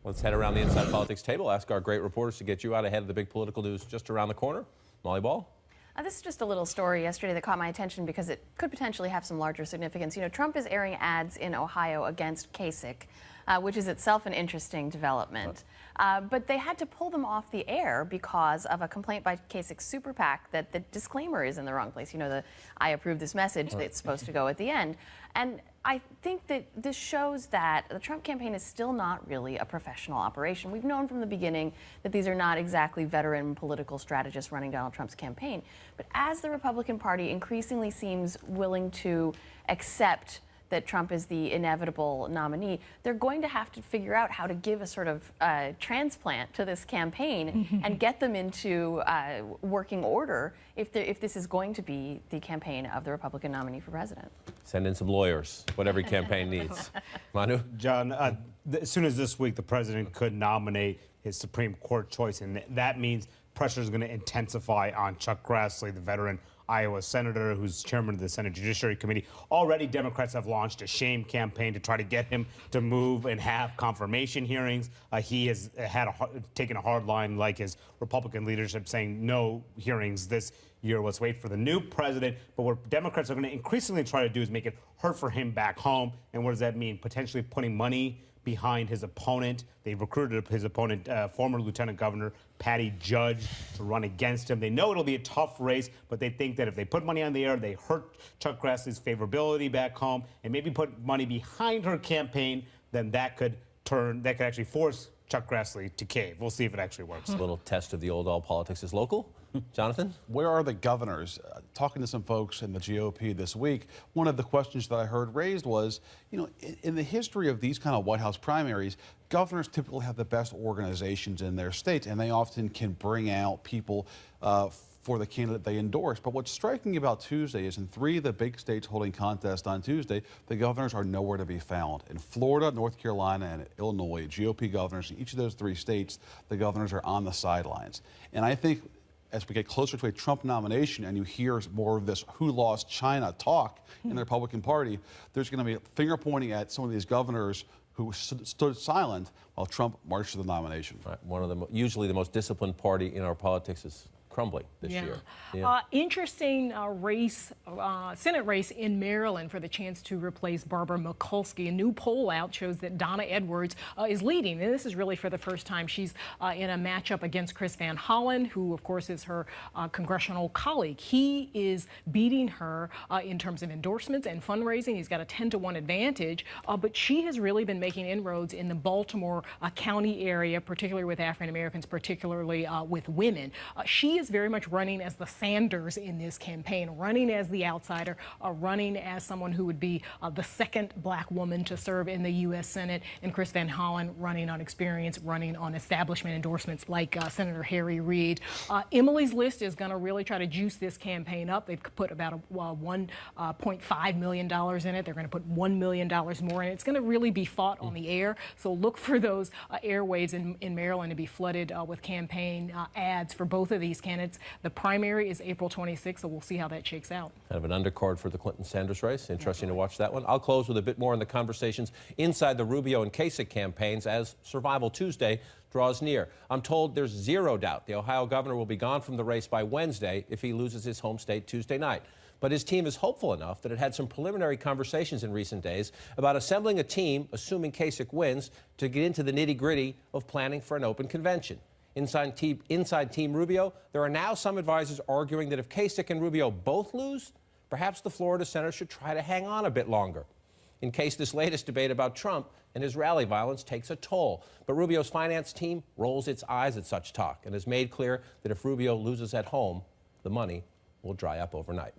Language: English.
Let's head around the Inside Politics table, ask our great reporters to get you out ahead of the big political news just around the corner. Molly Ball? This is just a little story yesterday that caught my attention because it could potentially have some larger significance. You know, Trump is airing ads in Ohio against Kasich, which is itself an interesting development. But they had to pull them off the air because of a complaint by Kasich's super PAC that the disclaimer is in the wrong place. You know, the I approve this message that's supposed to go at the end. And I think that this shows that the Trump campaign is still not really a professional operation. We've known from the beginning that these are not exactly veteran political strategists running Donald Trump's campaign. But as the Republican Party increasingly seems willing to accept that Trump is the inevitable nominee, they're going to have to figure out how to give a sort of transplant to this campaign and get them into working order if this is going to be the campaign of the Republican nominee for president. Send in some lawyers, what every campaign needs. Manu? John, as soon as this week the president could nominate his Supreme Court choice, and that means pressure is going to intensify on Chuck Grassley, the veteran Iowa senator who's chairman of the Senate Judiciary Committee. Already Democrats have launched a shame campaign to try to get him to move and have confirmation hearings. He has taken a hard line like his Republican leadership, saying no hearings this year. Let's wait for the new president. But what Democrats are going to increasingly try to do is make it hard for him back home. And what does that mean? Potentially putting money behind his opponent. They recruited his opponent, former Lieutenant Governor Patty Judge, to run against him. They know it'll be a tough race, but they think that if they put money on the air, they hurt Chuck Grassley's favorability back home, and maybe put money behind her campaign, then that could actually force Chuck Grassley to cave. We'll see if it actually works. A little test of the old all politics is local. Jonathan? Where are the governors? Talking to some folks in the GOP this week, one of the questions that I heard raised was, you know, in the history of these kind of White House primaries, governors typically have the best organizations in their states, and they often can bring out people for the candidate they endorse. But what's striking about Tuesday is in 3 of the big states holding contests on Tuesday, the governors are nowhere to be found. In Florida, North Carolina, and Illinois, GOP governors in each of those 3 states, the governors are on the sidelines. And I think as we get closer to a Trump nomination and you hear more of this who lost China talk in the Republican Party, there's going to be finger pointing at some of these governors who stood silent while Trump marched to the nomination. Right. One of the usually the most disciplined party in our politics is crumbling this year. Interesting race, Senate race in Maryland for the chance to replace Barbara Mikulski. A new poll out shows that Donna Edwards is leading, and this is really for the first time. She's in a matchup against Chris Van Hollen, who of course is her congressional colleague. He is beating her in terms of endorsements and fundraising. He's got a 10-to-1 advantage, but she has really been making inroads in the Baltimore County area, particularly with African Americans, particularly with women. She is very much running as the Sanders in this campaign, running as the outsider, running as someone who would be the second black woman to serve in the U.S. Senate, and Chris Van Hollen running on experience, running on establishment endorsements like Senator Harry Reid. Emily's List is going to really try to juice this campaign up. They've put about $1.5 million in it. They're going to put $1 million more in it. It's going to really be fought on the air, so look for those airwaves in Maryland to be flooded with campaign ads for both of these candidates. The primary is April 26th, so we'll see how that shakes out. Kind of an undercard for the Clinton-Sanders race. Interesting to watch that one. I'll close with a bit more on the conversations inside the Rubio and Kasich campaigns as Survival Tuesday draws near. I'm told there's zero doubt the Ohio governor will be gone from the race by Wednesday if he loses his home state Tuesday night. But his team is hopeful enough that it had some preliminary conversations in recent days about assembling a team, assuming Kasich wins, to get into the nitty-gritty of planning for an open convention. Inside Team Rubio, there are now some advisors arguing that if Kasich and Rubio both lose, perhaps the Florida senator should try to hang on a bit longer, in case this latest debate about Trump and his rally violence takes a toll. But Rubio's finance team rolls its eyes at such talk and has made clear that if Rubio loses at home, the money will dry up overnight.